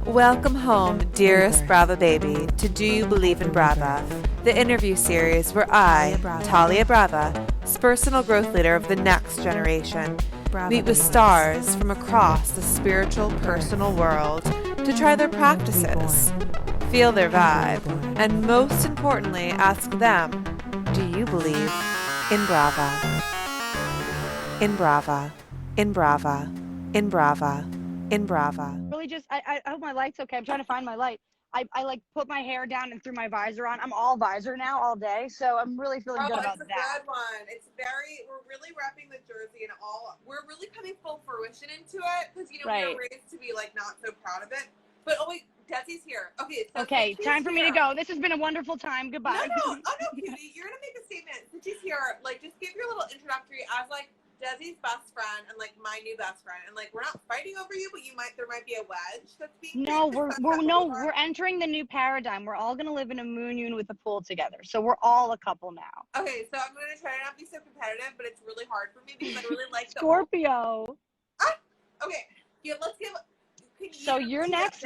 Welcome home, dearest Brava baby, to Do You Believe in Brava, the interview series where I, Talia Brava, personal growth leader of the next generation, meet with stars from across the spiritual personal world to try their practices, feel their vibe, and most importantly, ask them, do you believe in Brava? In Brava, in Brava, in Brava, in Brava. Really just, I hope my light's okay. I'm trying to find my light. I like put my hair down and threw my visor on. I'm all visor now all day, so I'm really feeling good about that. It's a good one. We're really repping the jersey and all. We're really coming full fruition into it because, we were raised to be like not so proud of it. But oh wait, Desi's here. Okay, time for me to go. This has been a wonderful time. Goodbye. No, cutie, you're gonna make a statement. Since she's here, like just give your little introductory as like Desi's best friend and like my new best friend, and like we're not fighting over you, but there might be a wedge that's being we're entering the new paradigm. We're all gonna live in a moon union with a pool together, so we're all a couple now. Okay, so I'm gonna try to not be so competitive, but it's really hard for me because I really like Scorpio. Okay, yeah, let's give. So your next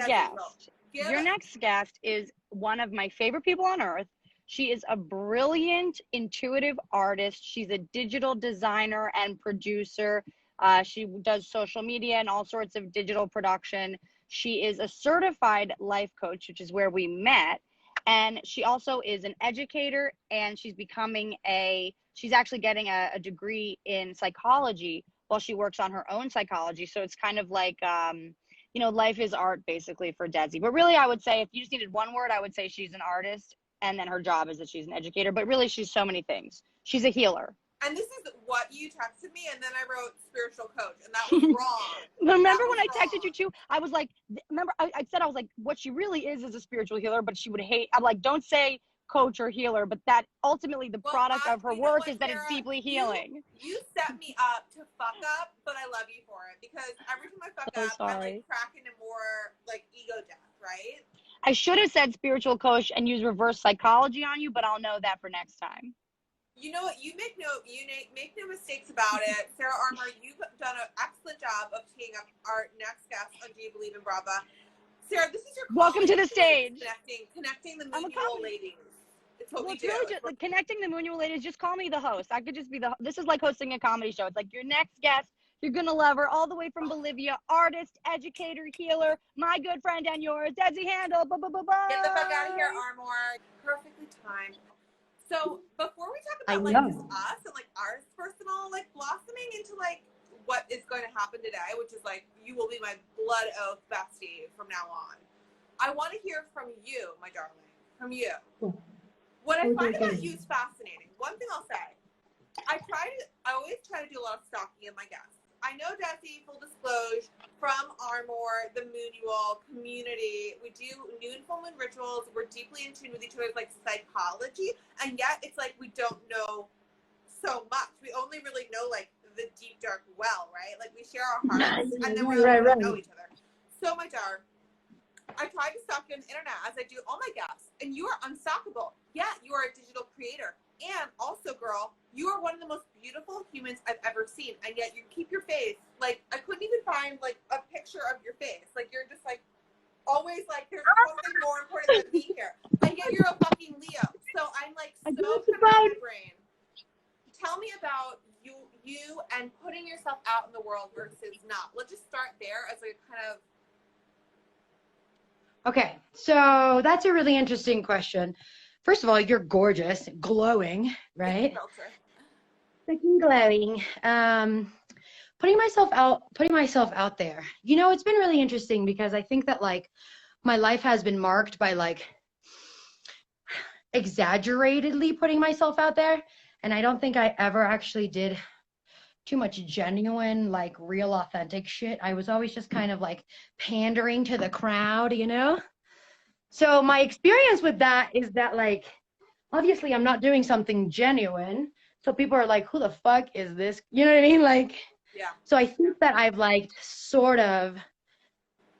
guest is one of my favorite people on earth. She is a brilliant, intuitive artist. She's a digital designer and producer. She does social media and all sorts of digital production. She is a certified life coach, which is where we met. And she also is an educator, and she's actually getting a degree in psychology while she works on her own psychology. So it's kind of like, life is art basically for Desi. But really, I would say if you just needed one word, I would say she's an artist. And then her job is that she's an educator, but really she's so many things. She's a healer. And this is what you texted me, and then I wrote spiritual coach, and that was wrong. Remember when I texted you too? I was like, I said, what she really is a spiritual healer, but she would hate, I'm like, don't say coach or healer, but that ultimately the product of her work is that it's deeply healing. You set me up to fuck up, but I love you for it, because every time I fuck up, I like crack into more like ego death, right? I should have said spiritual coach and use reverse psychology on you, but I'll know that for next time. You know what? You make no mistakes about it. Sara Armour, you've done an excellent job of teeing up our next guest on Do You Believe in Brava. Sara, this is your welcome to the stage. Connecting the Moonual ladies. It's what we do. Really just like connecting the Moonual ladies. Just call me the host. I could just be this is like hosting a comedy show. It's like your next guest. You're going to love her all the way from Bolivia. Artist, educator, healer, my good friend and yours, Desi Handal. Get the fuck out of here, Armour. Perfectly timed. So before we talk about like just us and like our personal like blossoming into like what is going to happen today, which is like you will be my blood oath bestie from now on. I want to hear from you, my darling, from you. What I find about you is fascinating. One thing I'll say, I always try to do a lot of stalking of my guests. I know Desi, full disclosure, from Armour, the Moonual community. We do new and full moon rituals. We're deeply in tune with each other's like psychology, and yet it's like we don't know so much. We only really know like the deep dark well, right? Like we share our hearts, and then we don't know each other. So my darling, I try to stalk you on the internet as I do all my guests, and you are unstalkable. Yeah, you are a digital creator, and also, girl, you are one of the most beautiful humans I've ever seen, and yet you keep your face. Like, I couldn't even find, like, a picture of your face. Like, you're just, like, always, like, there's something more important than me here. And yet you're a fucking Leo. So I'm, like, so kind of in my brain. Tell me about you and putting yourself out in the world versus not. Let's just start there as a kind of... Okay, so that's a really interesting question. First of all, you're gorgeous, glowing, right? Freaking glowing. Putting myself out there. It's been really interesting because I think that like my life has been marked by like exaggeratedly putting myself out there. And I don't think I ever actually did too much genuine, like real authentic shit. I was always just kind of like pandering to the crowd, So my experience with that is that like, obviously I'm not doing something genuine. So people are like, who the fuck is this? You know what I mean? Like, yeah. So I think that I've like sort of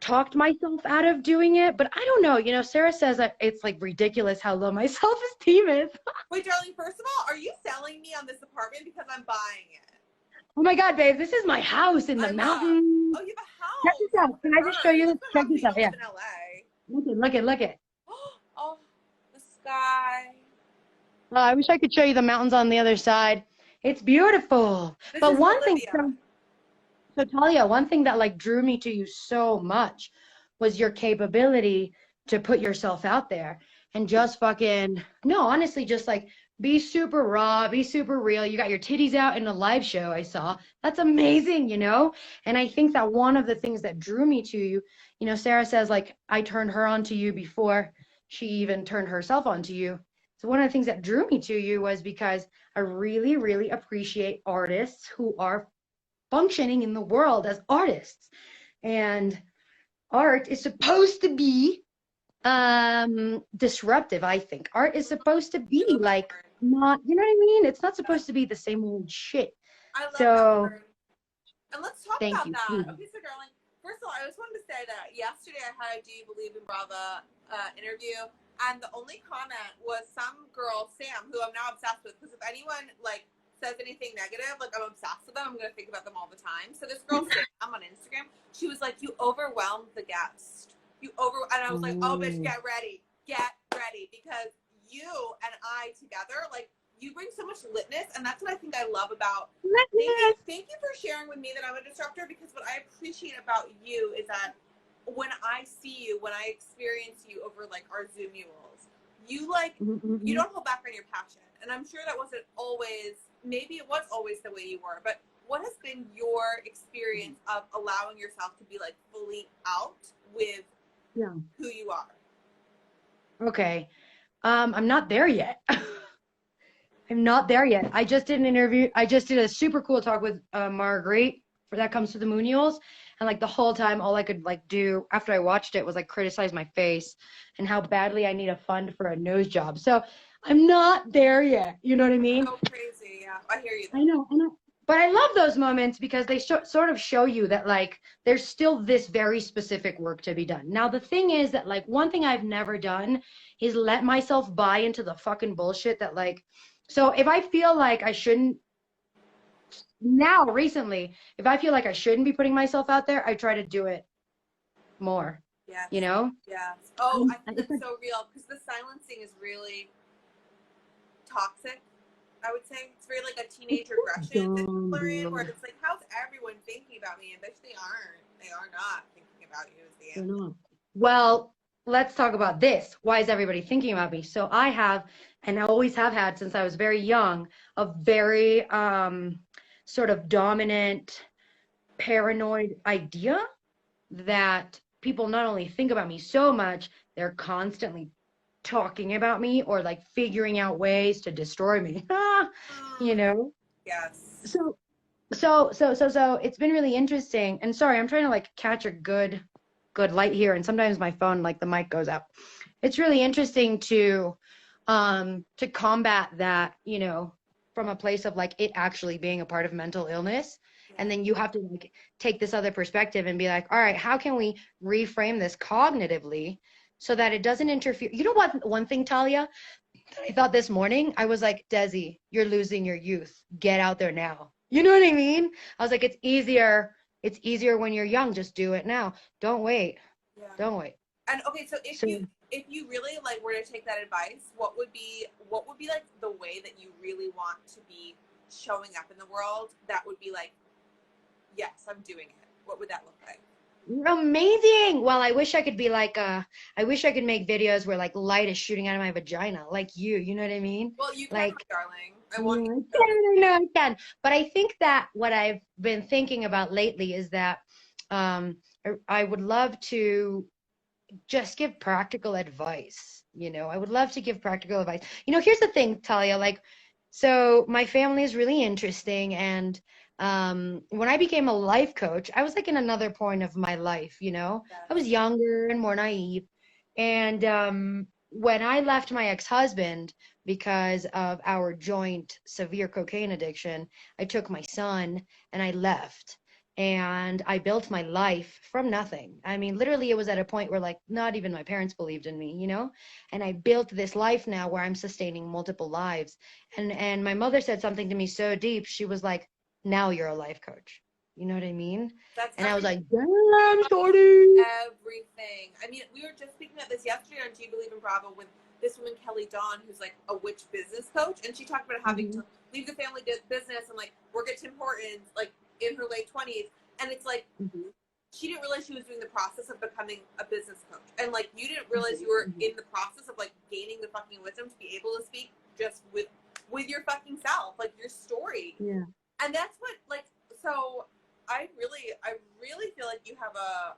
talked myself out of doing it, but I don't know. Sara says that it's like ridiculous how low my self-esteem is. Wait, darling, first of all, are you selling me on this apartment because I'm buying it? Oh my God, babe, this is my house in the mountains. Oh, you have a Check house. this out. Can I just show you this? Check this out. You Yeah. live in LA. Look it. Oh, the sky. I wish I could show you the mountains on the other side. It's beautiful. This But is one thing, Bolivia. so Talia, one thing that like drew me to you so much was your capability to put yourself out there and just fucking, no, honestly, just like be super raw, be super real. You got your titties out in a live show I saw. That's amazing, you know? And I think that one of the things that drew me to you, you know, Sarah says like I turned her on to you before she even turned herself on to you. So one of the things that drew me to you was because I really, really appreciate artists who are functioning in the world as artists. And art is supposed to be disruptive, I think. Art is supposed to be like not, you know what I mean? It's not supposed to be the same old shit. I love that So word. And let's talk thank about you. that. Okay, so darling, first of all, I just wanted to say that yesterday I had a Do You Believe in Brava interview, and the only comment was some girl, Sam, who I'm now obsessed with, because if anyone like says anything negative, like I'm obsessed with them, I'm gonna think about them all the time. So this girl, Sam, on Instagram, she was like, "You overwhelmed the guest. And I was like, "Oh, bitch, get ready, because you and I together, like." You bring so much litness, and that's what I think I love about. Thank you for sharing with me that I'm a disruptor, because what I appreciate about you is that when I see you, when I experience you over like our Zoom mules, you like you don't hold back on your passion. And I'm sure that wasn't always, maybe it was always the way you were, but what has been your experience of allowing yourself to be like fully out with who you are? Okay. I'm not there yet. I'm not there yet. I just did an interview. I just did a super cool talk with Marguerite for That Comes to the Moon Mules. And like the whole time, all I could like do after I watched it was like criticize my face and how badly I need a fund for a nose job. So I'm not there yet. You know what I mean? So crazy. Yeah, I hear you. I know. But I love those moments because they sort of show you that like there's still this very specific work to be done. Now, the thing is that like one thing I've never done is let myself buy into the fucking bullshit that like, so if I feel like I shouldn't, now recently, if I feel like I shouldn't be putting myself out there, I try to do it more. Yes. You know? Yes. Oh, I think that's so real, because the silencing is really toxic. I would say it's very like a teenage aggression that people are in, where it's like, how's everyone thinking about me? And bitch, they aren't. They are not thinking about you as the end. Well, let's talk about this. Why is everybody thinking about me? So I have, and I always have had since I was very young, a very sort of dominant, paranoid idea that people not only think about me so much, they're constantly talking about me or like figuring out ways to destroy me. You know? Yes. So it's been really interesting. And sorry, I'm trying to like catch a good light here, and sometimes my phone, like the mic goes out. It's really interesting to combat that, you know, from a place of like it actually being a part of mental illness. And then you have to like take this other perspective and be like, all right, how can we reframe this cognitively so that it doesn't interfere? You know what, one thing, Talia, I thought this morning, I was like, Desi, you're losing your youth. Get out there now. You know what I mean? I was like, it's easier when you're young. Just do it now. Don't wait. Yeah. Don't wait. And okay, so if you really like were to take that advice, what would be like the way that you really want to be showing up in the world that would be like, yes, I'm doing it? What would that look like? Amazing. Well, I wish I could be like I wish I could make videos where like light is shooting out of my vagina, like you know what I mean? Well, you can, like, my darling. I want you to. I can. But I think that what I've been thinking about lately is that I would love to just give practical advice. You know, I would love to give practical advice. You know, here's the thing, Talia, like, so my family is really interesting, and when I became a life coach, I was like in another point of my life, you know. I was younger and more naive. And when I left my ex-husband because of our joint severe cocaine addiction, I took my son and I left. And I built my life from nothing. I mean, literally, it was at a point where like not even my parents believed in me, you know? And I built this life now where I'm sustaining multiple lives. And my mother said something to me so deep. She was like, now you're a life coach. You know what I mean? That's And I was like, everything. damn, shorty. Everything. I mean, we were just speaking about this yesterday on Do You Believe in Brava with this woman, Kelly Dawn, who's like a witch business coach. And she talked about having to leave the family business and like work at Tim Hortons, like in her late 20s. And it's like, she didn't realize she was doing the process of becoming a business coach. And like, you didn't realize you were in the process of like gaining the fucking wisdom to be able to speak just with your fucking self, like your story. Yeah. And that's what, like, so I really feel like you have a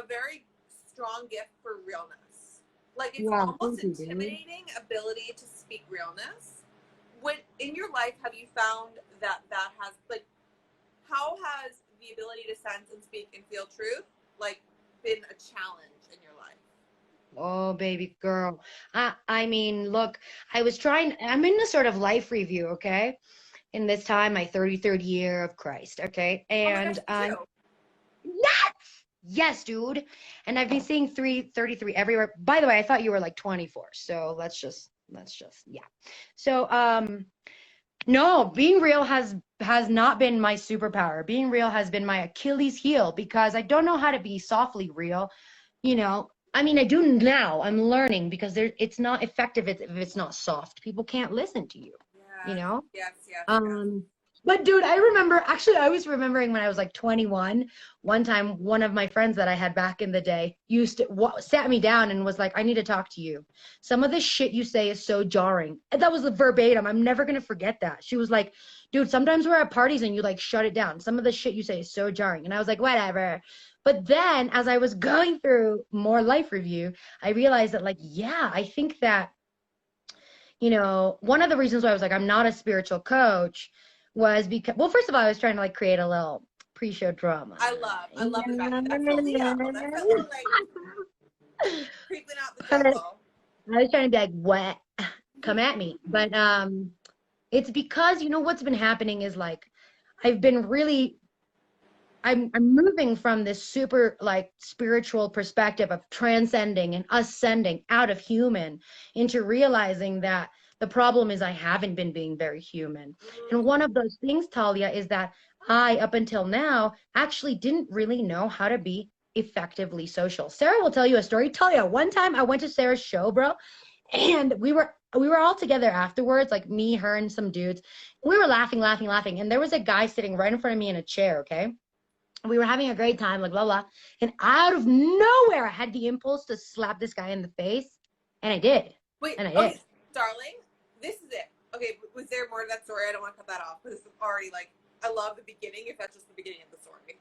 very strong gift for realness. Like, it's almost intimidating ability to speak realness. When in your life have you found that has, like, how has the ability to sense and speak and feel truth, like, been a challenge in your life? Oh, baby girl. I mean, look, I'm in a sort of life review, okay? In this time, my 33rd year of Christ, okay? And yes, dude. And I've been seeing 33 everywhere. By the way, I thought you were like 24. So let's just yeah. So no, being real has not been my superpower. Being real has been my Achilles heel because I don't know how to be softly real, you know. I mean, I do now. I'm learning because it's not effective if it's not soft. People can't listen to you, you know? Yes. But dude, I remember, actually, I was remembering when I was like 21, one time, one of my friends that I had back in the day sat me down and was like, I need to talk to you. Some of the shit you say is so jarring. And that was the verbatim. I'm never going to forget that. She was like, dude, sometimes we're at parties and you like shut it down. Some of the shit you say is so jarring. And I was like, whatever. But then as I was going through more life review, I realized that like, yeah, I think that, you know, one of the reasons why I was like, I'm not a spiritual coach was because, well, first of all, I was trying to like create a little pre-show drama. I love the back. That's the Leo. That's that little like creeping out the jungle. I was trying to be like, what? Come at me. But it's because, you know, what's been happening is like, I'm moving from this super like spiritual perspective of transcending and ascending out of human into realizing that the problem is I haven't been being very human. And one of those things, Talia, is that I, up until now, actually didn't really know how to be effectively social. Sarah will tell you a story. Talia, one time I went to Sarah's show, bro, and we were all together afterwards, like me, her, and some dudes. We were laughing. And there was a guy sitting right in front of me in a chair, okay? We were having a great time, like blah, blah. And out of nowhere, I had the impulse to slap this guy in the face. And I did. Wait, and I okay, did. Darling, this is it. Okay, was there more to that story? I don't want to cut that off because it's already like, I love the beginning if that's just the beginning of the story.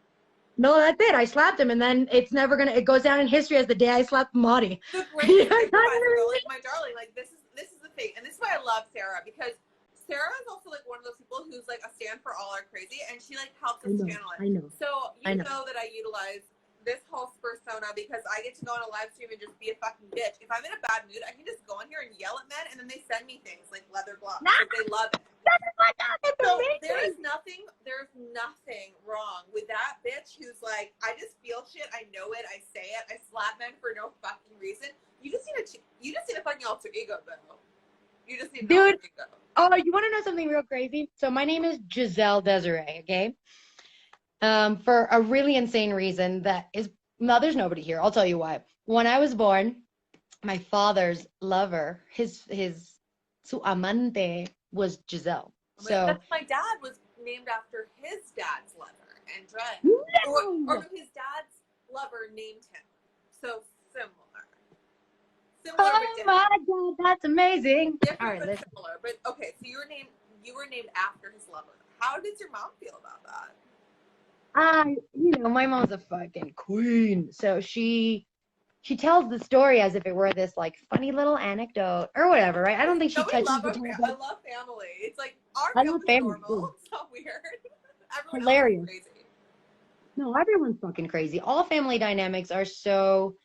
No, that's it. I slapped him, and then it goes down in history as the day I slapped Marty. The greatest thing about it, like, my darling, like, this is the thing. And this is why I love Sarah, because Sarah is also like one of those people who's like a stand for all are crazy, and she like helps us channel it. I know. So you know that I utilize this whole persona because I get to go on a live stream and just be a fucking bitch. If I'm in a bad mood, I can just go on here and yell at men, and then they send me things like leather gloves because they love it. So there's nothing wrong with that bitch who's like, I just feel shit, I know it, I say it, I slap men for no fucking reason. You just need a fucking alter ego, though. You just need an alter ego. Oh, you want to know something real crazy? So my name is Giselle Desiree, okay? For a really insane reason that is, no, there's nobody here. I'll tell you why. When I was born, my father's lover, su amante was Giselle. So my dad was named after his dad's lover, Andrea. No! Or his dad's lover named him. So similar. Oh my God, that's amazing. Different, all right, but listen. similar. But okay, so you were named after his lover. How does your mom feel about that? You know, my mom's a fucking queen. So she tells the story as if it were this like funny little anecdote or whatever, right? I don't think she touches the topic. I love family. It's like our family's normal. It's so weird. Everyone hilarious. Else is crazy. No, everyone's fucking crazy. All family dynamics are so,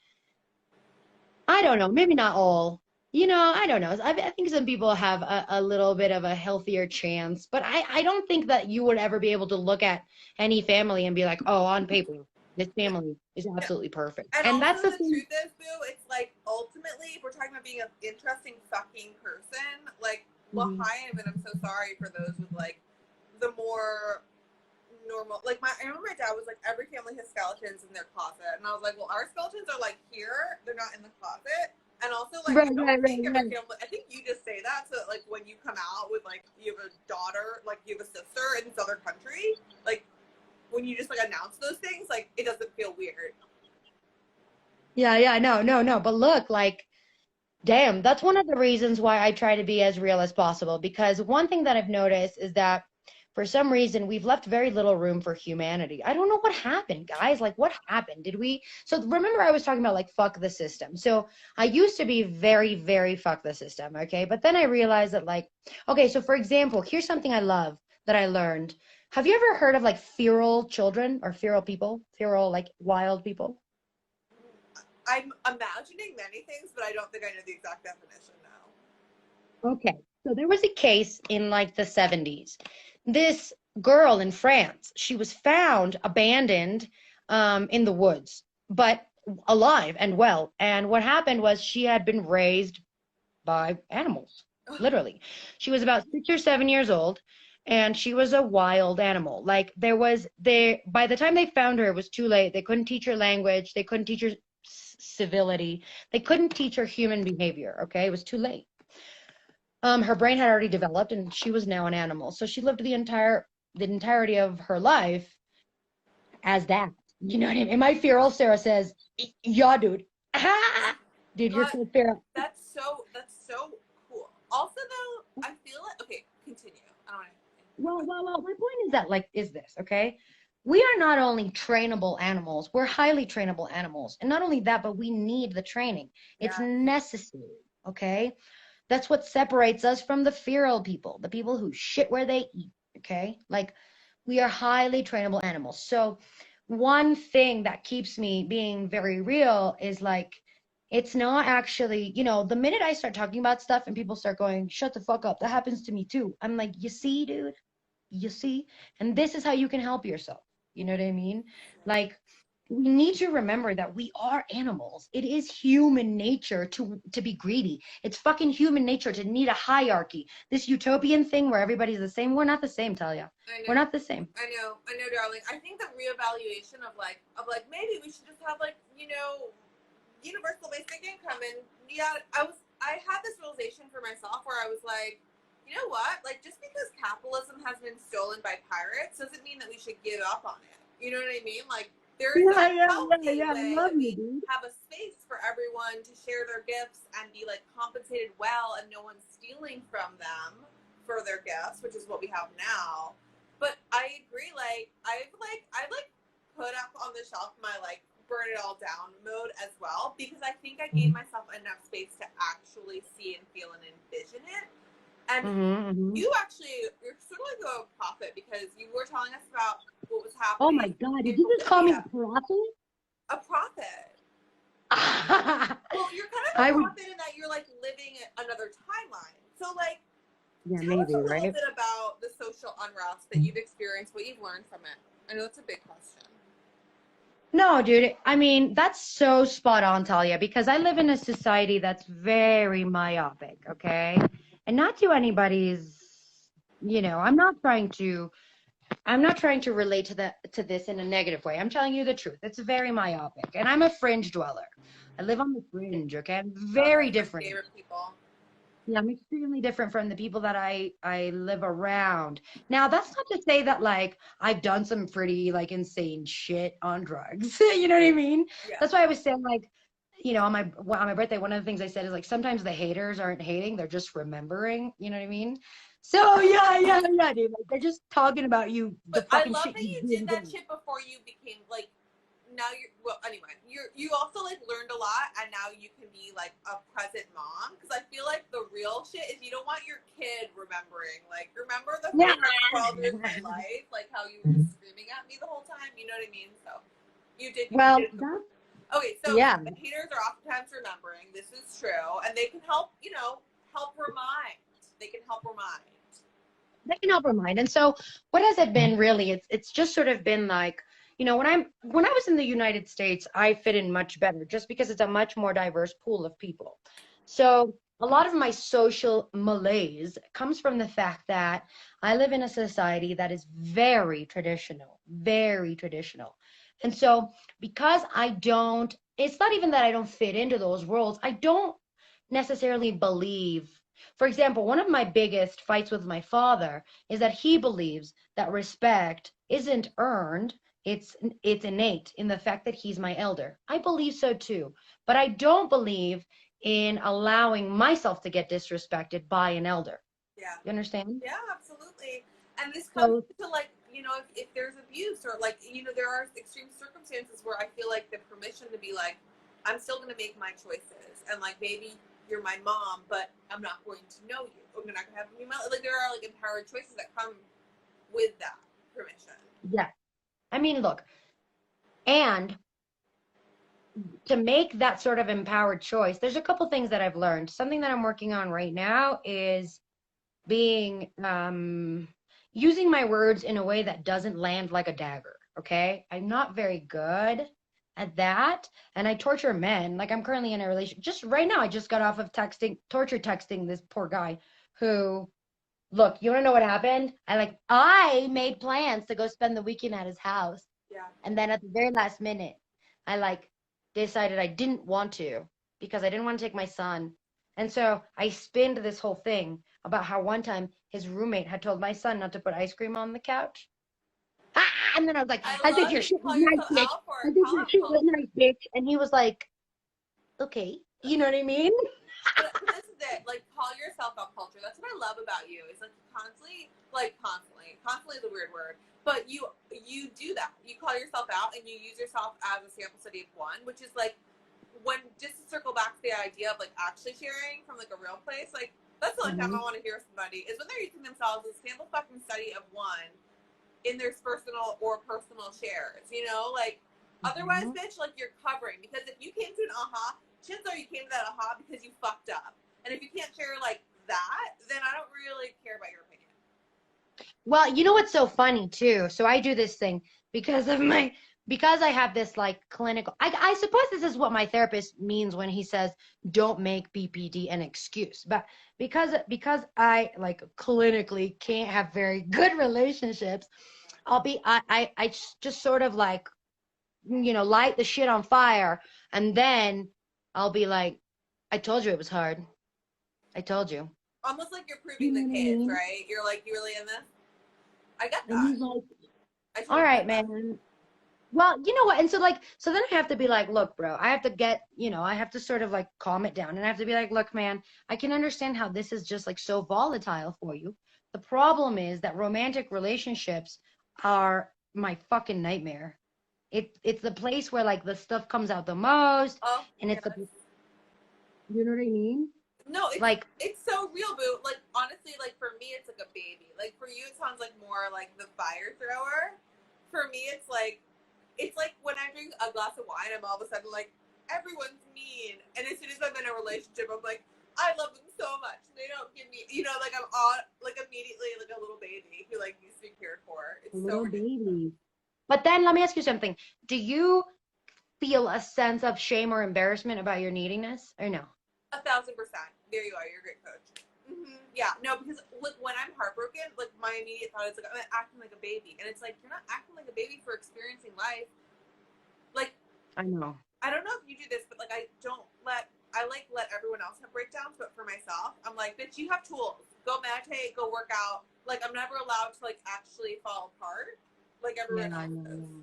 I don't know, maybe not all. You know, I don't know. I think some people have a little bit of a healthier chance, but I don't think that you would ever be able to look at any family and be like, oh, on paper, this family is absolutely perfect. And that's the truth is, boo, it's like, ultimately, if we're talking about being an interesting fucking person, like, L'chaim, and I'm so sorry for those with, like, the more normal. Like I remember my dad was like, every family has skeletons in their closet, and I was like, well, our skeletons are like here, they're not in the closet. And also, like, I don't think every family, I think you just say that so that, like, when you come out with, like, you have a daughter, like, you have a sister in this other country, like, when you just, like, announce those things, like, it doesn't feel weird. Yeah, no. But look, like, damn, that's one of the reasons why I try to be as real as possible. Because one thing that I've noticed is that for some reason we've left very little room for humanity. I don't know what happened, guys. Like, what happened? So remember I was talking about like fuck the system. So I used to be very, very fuck the system, okay? But then I realized that like, okay, so for example, here's something I love that I learned. Have you ever heard of like feral children or feral people? Feral, like wild people? I'm imagining many things, but I don't think I know the exact definition now. Okay. So there was a case in like the 70s. This girl in France, she was found abandoned in the woods, but alive and well. And what happened was she had been raised by animals, literally. She was about 6 or 7 years old, and she was a wild animal. Like by the time they found her, it was too late. They couldn't teach her language. They couldn't teach her civility. They couldn't teach her human behavior. Okay, it was too late. Her brain had already developed, and she was now an animal. So she lived the entirety of her life as that. You know what I mean? And my feral Sarah says, "Yeah, dude, dude, you're so feral." That's so cool. Also, though, I feel like okay, continue. I don't want to. Well, my point is that is this okay? We are not only trainable animals; we're highly trainable animals, and not only that, but we need the training. It's necessary. Okay. That's what separates us from the feral people, the people who shit where they eat, okay? Like, we are highly trainable animals. So one thing that keeps me being very real is like, it's not actually, the minute I start talking about stuff and people start going, shut the fuck up, that happens to me too. I'm like, you see, dude? You see? And this is how you can help yourself. You know what I mean? Like, we need to remember that we are animals. It is human nature to be greedy. It's fucking human nature to need a hierarchy. This utopian thing where everybody's the same, we're not the same, Talia. We're not the same. I know, darling. I think the reevaluation of maybe we should just have universal basic income. And I had this realization for myself where I was like, you know what? Like, just because capitalism has been stolen by pirates doesn't mean that we should give up on it. You know what I mean? Like, there is a healthy way that we have a space for everyone to share their gifts and be like compensated well, and no one's stealing from them for their gifts, which is what we have now. But I agree. I put up on the shelf my burn it all down mode as well, because I think I gave myself enough space to actually see and feel and envision it. And you're sort of like a prophet, because you were telling us about what was happening. Oh my God, did you just call me a prophet? A prophet. Well, you're kind of a prophet in that you're living another timeline. So tell us a little bit about the social unrest that you've experienced, what you've learned from it. I know it's a big question. No, dude, I mean, that's so spot on, Talia, because I live in a society that's very myopic, okay? And not to anybody's, I'm not trying to relate to this in a negative way. I'm telling you the truth. It's very myopic. And I'm a fringe dweller. I live on the fringe, okay? I'm very different. Favorite people. Yeah, I'm extremely different from the people that I live around. Now, that's not to say that I've done some pretty insane shit on drugs. You know what I mean? Yeah. That's why I was saying on my birthday, one of the things I said is sometimes the haters aren't hating, they're just remembering. You know what I mean? So yeah, dude. They're just talking about you. But I love that you did that shit before you became now anyway, you also learned a lot, and now you can be a present mom, because I feel the real shit is you don't want your kid remembering remember the first 12 years of my life, how you were just screaming at me the whole time, you know what I mean? So you did. Okay, so the haters are oftentimes remembering, this is true, and they can help remind. They can help remind. And so what has it been really? It's just sort of been when I was in the United States, I fit in much better just because it's a much more diverse pool of people. So a lot of my social malaise comes from the fact that I live in a society that is very traditional, very traditional. And so because I don't, it's not even that I don't fit into those worlds. I don't necessarily believe. For example, one of my biggest fights with my father is that he believes that respect isn't earned, it's innate in the fact that he's my elder. I believe so too, but I don't believe in allowing myself to get disrespected by an elder. Yeah. You understand? Yeah, absolutely. And this comes So to like, you know, if there's abuse or like, you know, there are extreme circumstances where I feel like the permission to be like, I'm still going to make my choices. And like, maybe you're my mom, but I'm not going to know you. I'm not going to have you. Like, there are like empowered choices that come with that permission. yeah, I mean, look, and to make that sort of empowered choice, there's a couple things that I've learned. Something that I'm working on right now is being using my words in a way that doesn't land like a dagger. Okay, I'm not very good at that, and I torture men. Like, I'm currently in a relationship. Just right now, I just got off of torture texting this poor guy who, look, you want to know what happened? I made plans to go spend the weekend at his house, Yeah. and then at the very last minute, I decided I didn't want to because I didn't want to take my son. And so I spinned this whole thing about how one time his roommate had told my son not to put ice cream on the couch. And then I was like, I think love your that you shit was call nice, yourself bitch. out for I it. think Call your out shit was culture. nice, bitch. And he was like, okay. You know what I mean? But this is it. Like, call yourself out culture. That's what I love about you. Is like constantly is a weird word, but you do that. You call yourself out and you use yourself as a sample study of one, which is like, when, just to circle back to the idea of like actually sharing from like a real place, like that's the only time I want to hear somebody is when they're using themselves as a sample fucking study of one in their personal shares, you know, like otherwise, bitch, like you're covering, because if you came to an aha, chances are you came to that aha because you fucked up. And if you can't share like that, then I don't really care about your opinion. Well, you know what's so funny too? So I do this thing because I have this like clinical, I suppose this is what my therapist means when he says don't make BPD an excuse. But because I like clinically can't have very good relationships, I just sort of like, you know, light the shit on fire, and then I'll be like, I told you it was hard. I told you. Almost like you're You proving know the what I kids, mean? right? You're like, you really in this? I get And that. he's like, I all totally right, get that. man. Well, you know what? And so then I have to be like, look, bro, I have to get, you know, I have to sort of like calm it down. And I have to be like, look, man, I can understand how this is just like so volatile for you. The problem is that romantic relationships are my fucking nightmare. It's the place where like the stuff comes out the most, Oh, and yes. You know what I mean? No, Like, it's so real, boo. Like, honestly, like for me, it's like a baby. Like for you, it sounds like more like the fire thrower. For me, it's like when I drink a glass of wine, I'm all of a sudden like, everyone's mean. And as soon as I'm in a relationship, I'm like, I love them so much. They don't give me, you know, like I'm on, like immediately like a little baby who like needs to be cared for. It's so little ridiculous. baby. But then let me ask you something. Do you feel a sense of shame or embarrassment about your neediness or no? 1,000%. There you are. You're a great coach. Yeah, no, because like when I'm heartbroken, like my immediate thought is like, I'm acting like a baby, and it's like you're not acting like a baby for experiencing life. Like, I know. I don't know if you do this, but like I let everyone else have breakdowns, but for myself, I'm like, bitch, you have tools. Go meditate, go work out. Like I'm never allowed to like actually fall apart like everyone Yeah, I else is. know.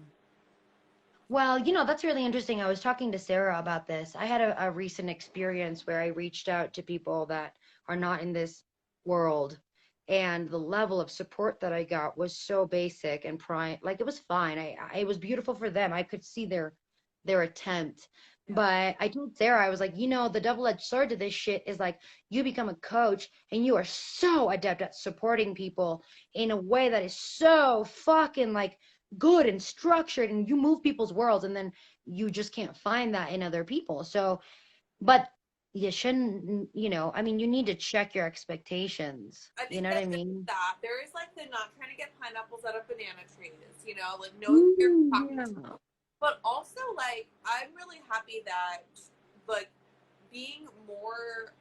Well, you know, that's really interesting. I was talking to Sarah about this. I had a recent experience where I reached out to people that are not in this world, and the level of support that I got was so basic and prime. Like, it was fine. It was beautiful for them. I could see their attempt. Yeah. But I told Sarah, I was like, you know, the double-edged sword to this shit is like you become a coach and you are so adept at supporting people in a way that is so fucking like good and structured, and you move people's worlds, and then you just can't find that in other people. So, but you shouldn't, you know, I mean, you need to check your expectations. I You think know what I that there's mean? that. There is like the not trying to get pineapples out of banana trees, you know, like knowing who you're talking to. Yeah. But also like I'm really happy that like being more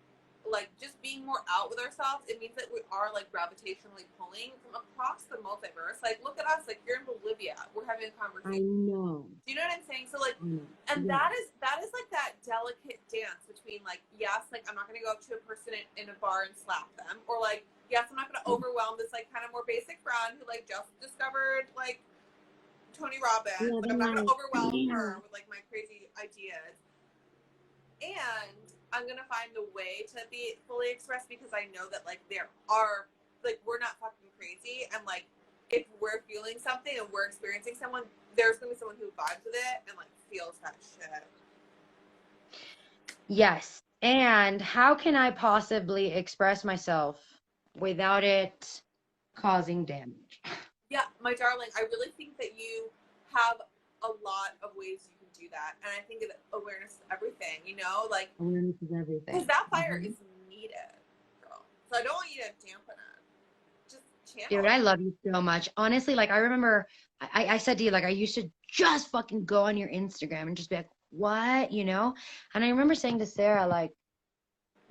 like just being more out with ourselves, it means that we are like gravitationally pulling from across the multiverse. Like, look at us, like you're in Bolivia, we're having a conversation. I know. Do you know what I'm saying? So like, and Yeah. that is like that delicate dance between like, yes, like I'm not gonna go up to a person in a bar and slap them, or like, yes, I'm not gonna overwhelm this like kind of more basic friend who like just discovered like Tony Robbins. Yeah, Like I'm not gonna overwhelm her with like my crazy ideas. And I'm gonna find a way to be fully expressed because I know that like there are like we're not fucking crazy, and like if we're feeling something and we're experiencing someone, there's gonna be someone who vibes with it and like feels that shit. Yes. And how can I possibly express myself without it causing damage? Yeah, my darling, I really think that you have a lot of ways you can do that, and I think that awareness is everything. You know, like Awareness is everything. because that fire is needed, girl. So I don't want you to dampen it. Just channel. Dude, I love you so much. Honestly, like I remember I said to you, like I used to just fucking go on your Instagram and just be like, what? You know? And I remember saying to Sarah, like,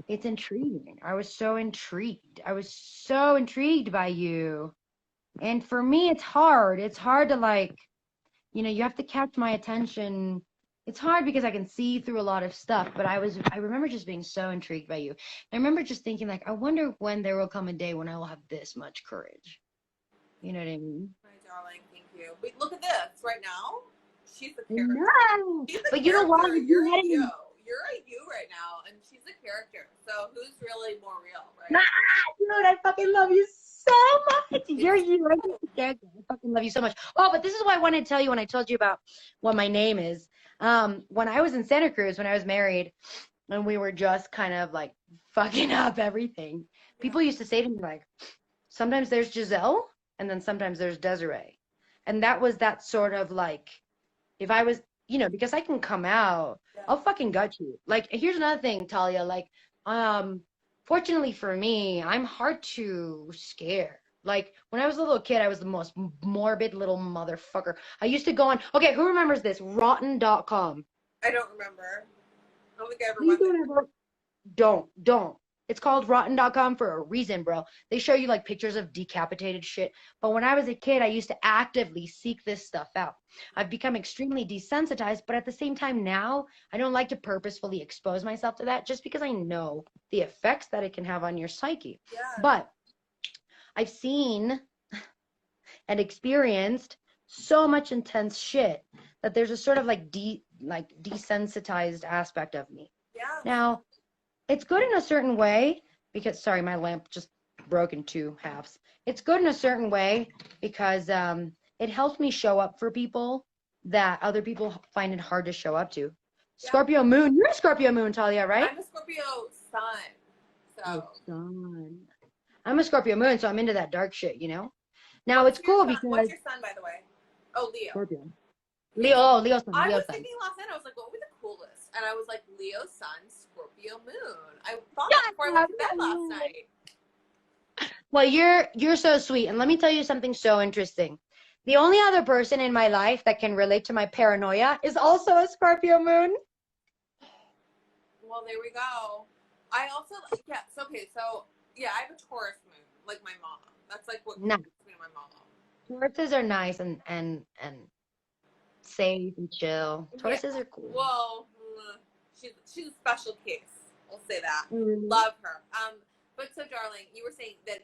it's intriguing. I was so intrigued. I was so intrigued by you. And for me, it's hard. It's hard to like, you know, you have to catch my attention. It's hard because I can see through a lot of stuff, but I remember just being so intrigued by you. I remember just thinking like, I wonder when there will come a day when I will have this much courage. You know what I mean? My darling, thank you. But look at this right now. She's a character. No, but you know what? You're a you. You're a you right now, and she's a character. So who's really more real, right? Dude, I fucking love you so much. You're you. I fucking love you so much. Oh, but this is what I wanted to tell you when I told you about what my name is. When I was in Santa Cruz, when I was married, and we were just kind of like fucking up everything, people used to say to me like, sometimes there's Giselle, and then sometimes there's Desiree. And that was that sort of like, if I was, you know, because I can come out, I'll fucking gut you. Like, here's another thing, Talia, like, fortunately for me, I'm hard to scare. Like, when I was a little kid, I was the most morbid little motherfucker. I used to go on, okay, who remembers this? Rotten.com. I don't remember. I don't think I ever went there. Don't. It's called Rotten.com for a reason, bro. They show you like pictures of decapitated shit. But when I was a kid, I used to actively seek this stuff out. I've become extremely desensitized, but at the same time now, I don't like to purposefully expose myself to that just because I know the effects that it can have on your psyche. Yeah. But I've seen and experienced so much intense shit that there's a sort of like desensitized aspect of me. Yeah. Now, it's good in a certain way because, sorry, my lamp just broke in two halves. It's good in a certain way because it helps me show up for people that other people find it hard to show up to. Yeah. Scorpio Moon. You're a Scorpio Moon, Talia, right? I'm a Scorpio Sun. So. Sun. I'm a Scorpio Moon, so I'm into that dark shit, you know? Now, it's cool because... What's your sun, by the way? Oh, Leo. Scorpio. Leo sun. I was thinking last night, I was like, what would be the coolest? And I was like, Leo Sun, Scorpio Moon. I thought that before I went to bed last night. Well, you're so sweet. And let me tell you something so interesting. The only other person in my life that can relate to my paranoia is also a Scorpio Moon. Well, there we go. I also, yeah, I have a Taurus moon, like my mom. That's like what nice. Me and my mom. Tauruses are nice and safe and chill. Tauruses are cool. Well, she's a special case. We'll say that. Mm-hmm. Love her. But so, darling, you were saying that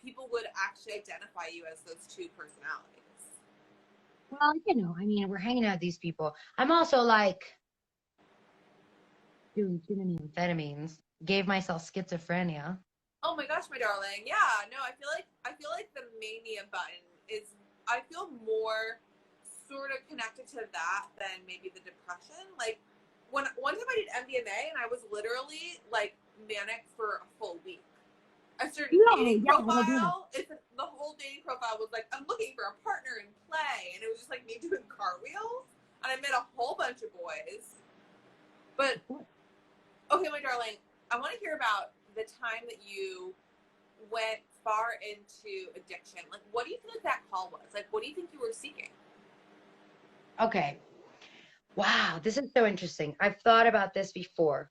people would actually identify you as those two personalities. Well, you know, I mean, we're hanging out with these people. I'm also like doing too many amphetamines. Gave myself schizophrenia. Oh my gosh, my darling. Yeah, no, I feel like the mania button is, I feel more sort of connected to that than maybe the depression. Like one time I did MDMA and I was literally like manic for a full week. I started dating profile. The whole dating profile was like, I'm looking for a partner in play, and it was just like me doing cartwheels, and I met a whole bunch of boys. But okay, my darling, I want to hear about the time that you went far into addiction. Like, what do you think that call was? Like, what do you think you were seeking? Okay. Wow, this is so interesting. I've thought about this before.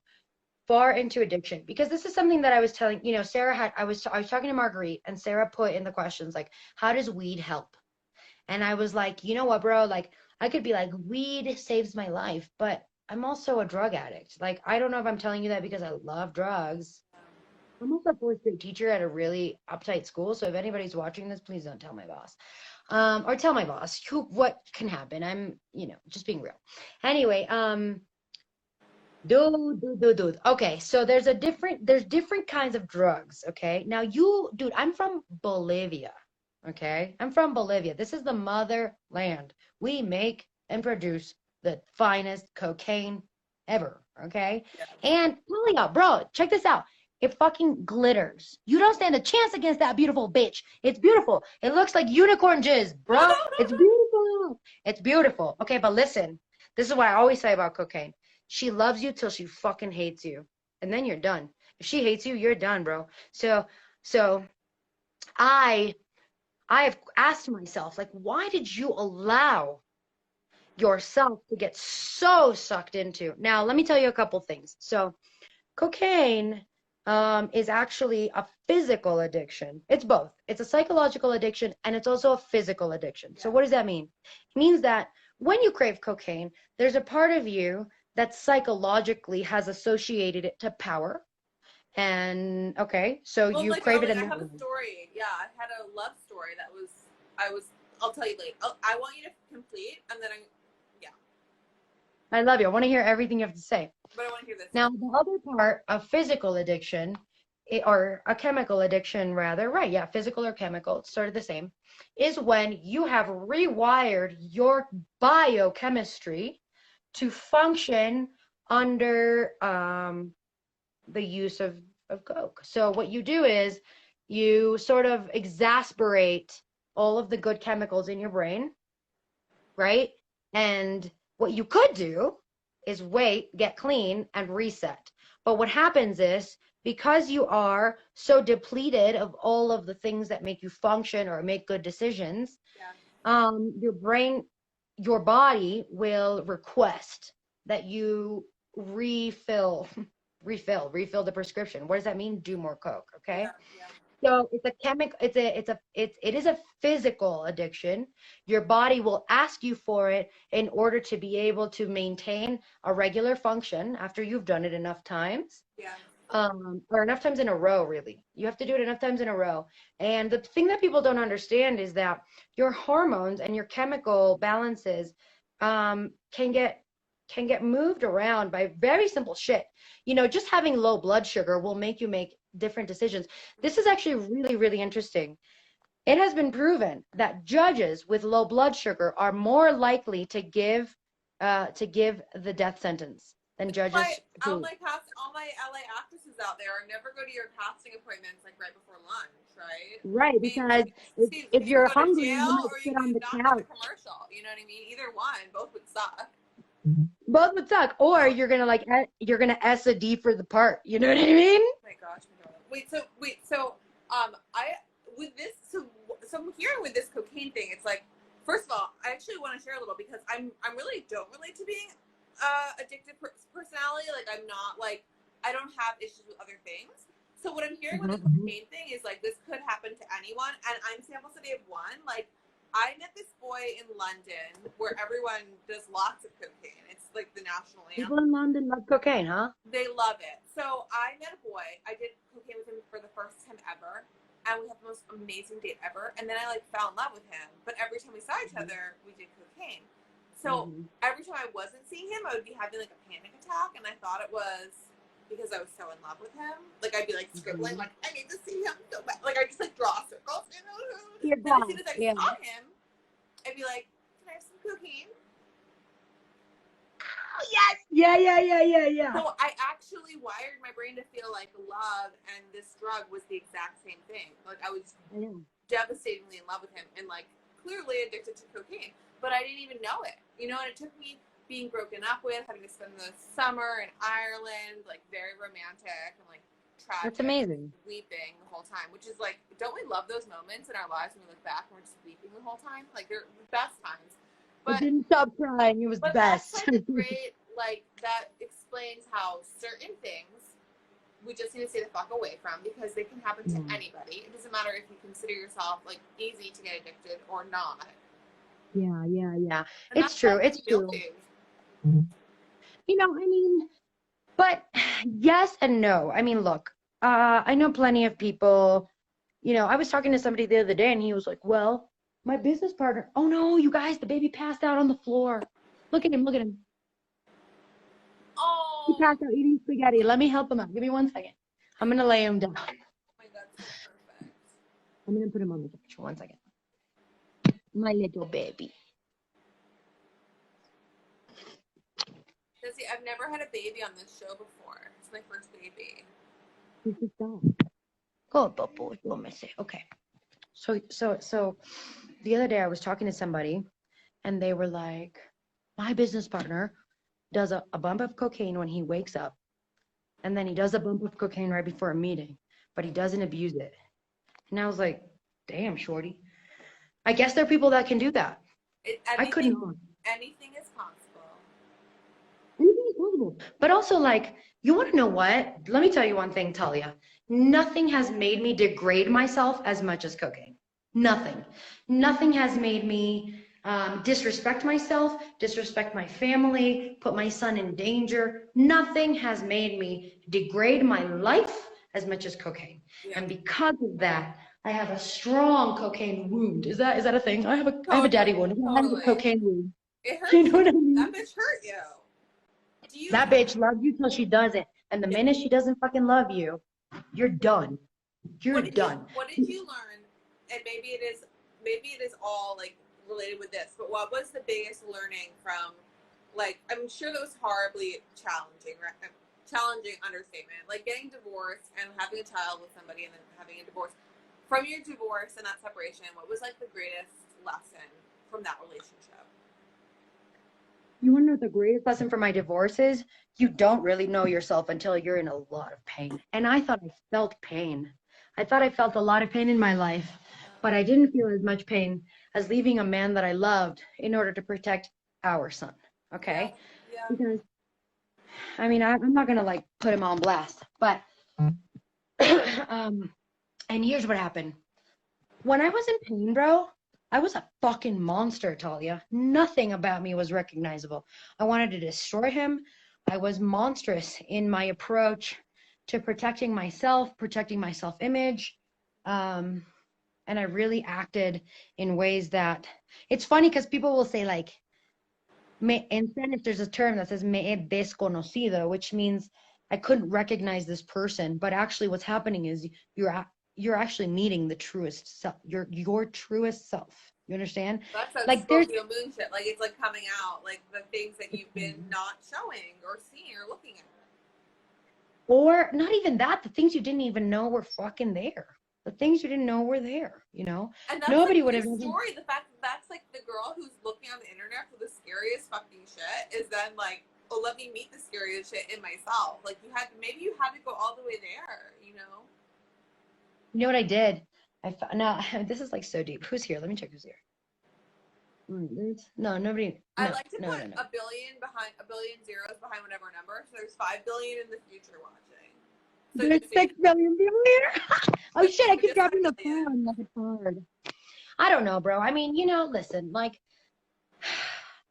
far into addiction, because this is something that I was telling, you know, Sarah had, I was talking to Marguerite, and Sarah put in the questions like, how does weed help? And I was like, you know what, bro, like I could be like, weed saves my life, but I'm also a drug addict. Like, I don't know if I'm telling you that because I love drugs. I'm also a fourth grade teacher at a really uptight school, so if anybody's watching this, please don't tell my boss, or tell my boss who, what can happen. I'm, you know, just being real. Anyway, dude. Okay, so there's different kinds of drugs. Okay, now dude, I'm from Bolivia. Okay, I'm from Bolivia. This is the motherland. We make and produce the finest cocaine ever. Okay, and Talia, bro, check this out. It fucking glitters. You don't stand a chance against that beautiful bitch. It's beautiful. It looks like unicorn jizz, bro. It's beautiful. It's beautiful. Okay, but listen, this is what I always say about cocaine. She loves you till she fucking hates you. And then you're done. If she hates you, you're done, bro. So I have asked myself, like, why did you allow yourself to get so sucked into? Now, let me tell you a couple things. So cocaine is actually a physical addiction. It's both. It's a psychological addiction and it's also a physical addiction. So what does that mean? It means that when you crave cocaine, there's a part of you that psychologically has associated it to power. And okay, so Well, you like, crave it I in have that a way. story. Yeah, I had a love story that I'll tell you later. I want you to complete, and then I love you. I want to hear everything you have to say. but I want to hear this. Now, the other part of physical addiction, or a chemical addiction rather, right? Yeah, physical or chemical, it's sort of the same, is when you have rewired your biochemistry to function under the use of coke. So what you do is you sort of exasperate all of the good chemicals in your brain, right? And what you could do is wait, get clean, and reset. But what happens is, because you are so depleted of all of the things that make you function or make good decisions, your brain, your body will request that you refill the prescription. What does that mean? Do more coke, okay? So it's a chemical, it is a physical addiction. Your body will ask you for it in order to be able to maintain a regular function after you've done it enough times. Or enough times in a row, really. You have to do it enough times in a row. And the thing that people don't understand is that your hormones and your chemical balances can get moved around by very simple shit. You know, just having low blood sugar will make you make different decisions. This is actually really, really interesting. It has been proven that judges with low blood sugar are more likely to give the death sentence than judges All who. all my LA actresses out there never go to your casting appointments like right before lunch, right? Right, I mean, because if you you're can go to hungry, you jail might or you sit can on the not get the couch. commercial. You know what I mean? Either one, both would suck. Both would suck, or you're gonna S a D for the part. You know what I mean? Oh my gosh, my God. So I with this so I'm hearing with this cocaine thing, it's like, first of all, I actually want to share a little because I'm really don't relate to being addictive personality. Like, I'm not like, I don't have issues with other things. So what I'm hearing with the cocaine thing is like, this could happen to anyone, and I'm sample study of one. Like, I met this boy in London where everyone does lots of cocaine. It's like the national anthem. People in London love cocaine, huh? They love it. So I met a boy. I did cocaine with him for the first time ever, and we had the most amazing date ever. And then I like fell in love with him. But every time we saw each other, we did cocaine. So every time I wasn't seeing him, I would be having like a panic attack, and I thought it was because I was so in love with him. Like, I'd be like scribbling, like, I need to see him so bad. Like, I just like draw circles. You know? You're Then as soon as I yeah. saw him, I'd be like, can I have some cocaine? Oh, yes. Yeah. So I actually wired my brain to feel like love and this drug was the exact same thing. Like, I was devastatingly in love with him and like clearly addicted to cocaine, but I didn't even know it. You know, and it took me being broken up with, having to spend the summer in Ireland, like very romantic and like tragic. That's amazing. Weeping the whole time, which is like, don't we love those moments in our lives when we look back and we're just weeping the whole time? Like, they're the best times. But I didn't stop crying. It was the best. That's like a great, like, that explains how certain things we just need to stay the fuck away from, because they can happen to anybody. It doesn't matter if you consider yourself like easy to get addicted or not. Yeah. And It's true. It's true. You know, I mean, but yes and no. I mean, look, I know plenty of people, you know, I was talking to somebody the other day and he was like, well, my business partner, oh no, you guys, the baby passed out on the floor. Look at him, look at him. Oh. He passed out eating spaghetti. Let me help him out. Give me 1 second. I'm going to lay him down. Oh my God, so perfect. I'm going to put him on the couch for 1 second. My little baby. Desi, I've never had a baby on this show before. It's my first baby. This is dog. Go, Bubble. You want me to say? Okay. So the other day I was talking to somebody and they were like, my business partner does a bump of cocaine when he wakes up. And then he does a bump of cocaine right before a meeting, but he doesn't abuse it. And I was like, damn, shorty. I guess there are people that can do that. I couldn't. Anything is possible. Anything is possible. But also, like, you want to know what? Let me tell you one thing, Talia. Nothing has made me degrade myself as much as cocaine. Nothing. Nothing has made me disrespect myself, disrespect my family, put my son in danger. Nothing has made me degrade my life as much as cocaine. Yeah. And because of that, I have a strong cocaine wound. Is that a thing? I have a daddy wound. I have a cocaine wound. It hurts. You know what I mean? That bitch hurt you. That bitch loves you till she doesn't. And the minute she doesn't fucking love you, you're done. You're done. What did you learn? And maybe it is all like related with this, but what was the biggest learning from, like, I'm sure that was horribly challenging, right? Challenging understatement, like getting divorced and having a child with somebody and then having a divorce. From your divorce and that separation, what was like the greatest lesson from that relationship? You want to know what the greatest lesson from my divorce is? You don't really know yourself until you're in a lot of pain. And I thought I felt pain. I thought I felt a lot of pain in my life, but I didn't feel as much pain as leaving a man that I loved in order to protect our son. Okay? Yeah. Because, I mean, I'm not going to like put him on blast, but, and here's what happened. When I was in pain, bro, I was a fucking monster, Talia. Nothing about me was recognizable. I wanted to destroy him. I was monstrous in my approach to protecting my self-image. And I really acted in ways that, it's funny because people will say like, in Spanish there's a term that says me he desconocido, which means I couldn't recognize this person, but actually what's happening is you're actually meeting the truest self, your truest self. You understand? That's like Scorpio Moon shit. Like it's like coming out, like the things that you've been not showing or seeing or looking at. Or not even that, the things you didn't even know were fucking there. The things you didn't know were there, you know? And that's nobody like would have story. The fact that that's like the girl who's looking on the internet for the scariest fucking shit is then like, oh, let me meet the scariest shit in myself. Like maybe you had to go all the way there, you know? You know what I did? Now this is like so deep. Who's here? Let me check who's here. No, nobody. I like to put a billion zeros behind whatever number. So there's 5 billion in the future watching. So there's 6 billion people here. Oh shit! I keep dropping the phone like it's hard. I don't know, bro. I mean, you know, listen, like,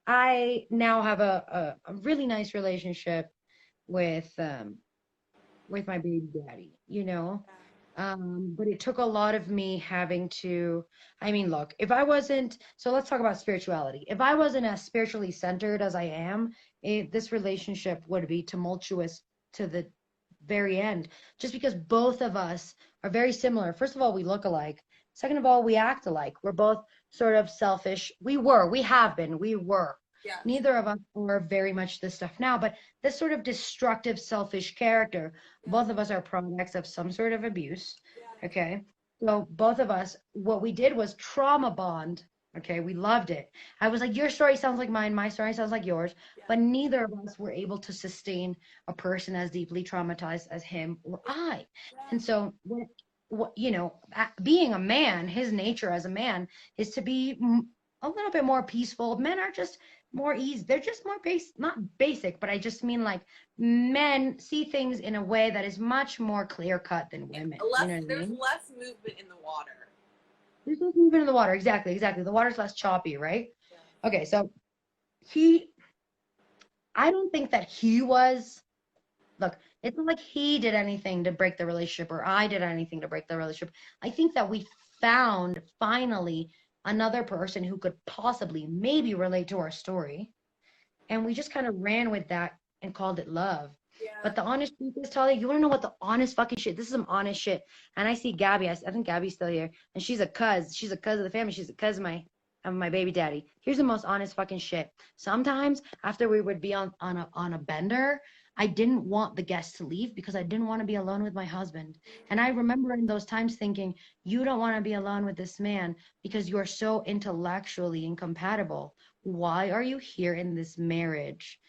I now have a really nice relationship with my baby daddy. You know. But it took a lot of me having to, I mean, look, if I wasn't, so let's talk about spirituality. If I wasn't as spiritually centered as I am, this relationship would be tumultuous to the very end, just because both of us are very similar. First of all, we look alike. Second of all, we act alike. We're both sort of selfish. We were. Yeah. Neither of us are very much this stuff now, but this sort of destructive, selfish character, both of us are products of some sort of abuse. Yeah. Okay. So both of us, what we did was trauma bond. Okay. We loved it. I was like, your story sounds like mine. My story sounds like yours, but neither of us were able to sustain a person as deeply traumatized as him or I. And so what, you know, being a man, his nature as a man is to be a little bit more peaceful. Men are just more easy. They're just more not basic, but I just mean like men see things in a way that is much more clear cut than women. You know what I There's mean? less movement in the water. There's no movement in the water. Exactly. The water's less choppy, right? Yeah. Okay, so I don't think that look, it's not like he did anything to break the relationship or I did anything to break the relationship. I think that we found finally another person who could possibly maybe relate to our story. And we just kind of ran with that and called it love. Yeah. But the honest truth is, Talia, you want to know what the honest fucking shit? This is some honest shit. And I see Gabby. I think Gabby's still here, and she's a cuz. She's a cuz of the family. She's a cuz of my baby daddy. Here's the most honest fucking shit. Sometimes after we would be on a bender, I didn't want the guests to leave because I didn't want to be alone with my husband. And I remember in those times thinking, you don't want to be alone with this man because you are so intellectually incompatible. Why are you here in this marriage?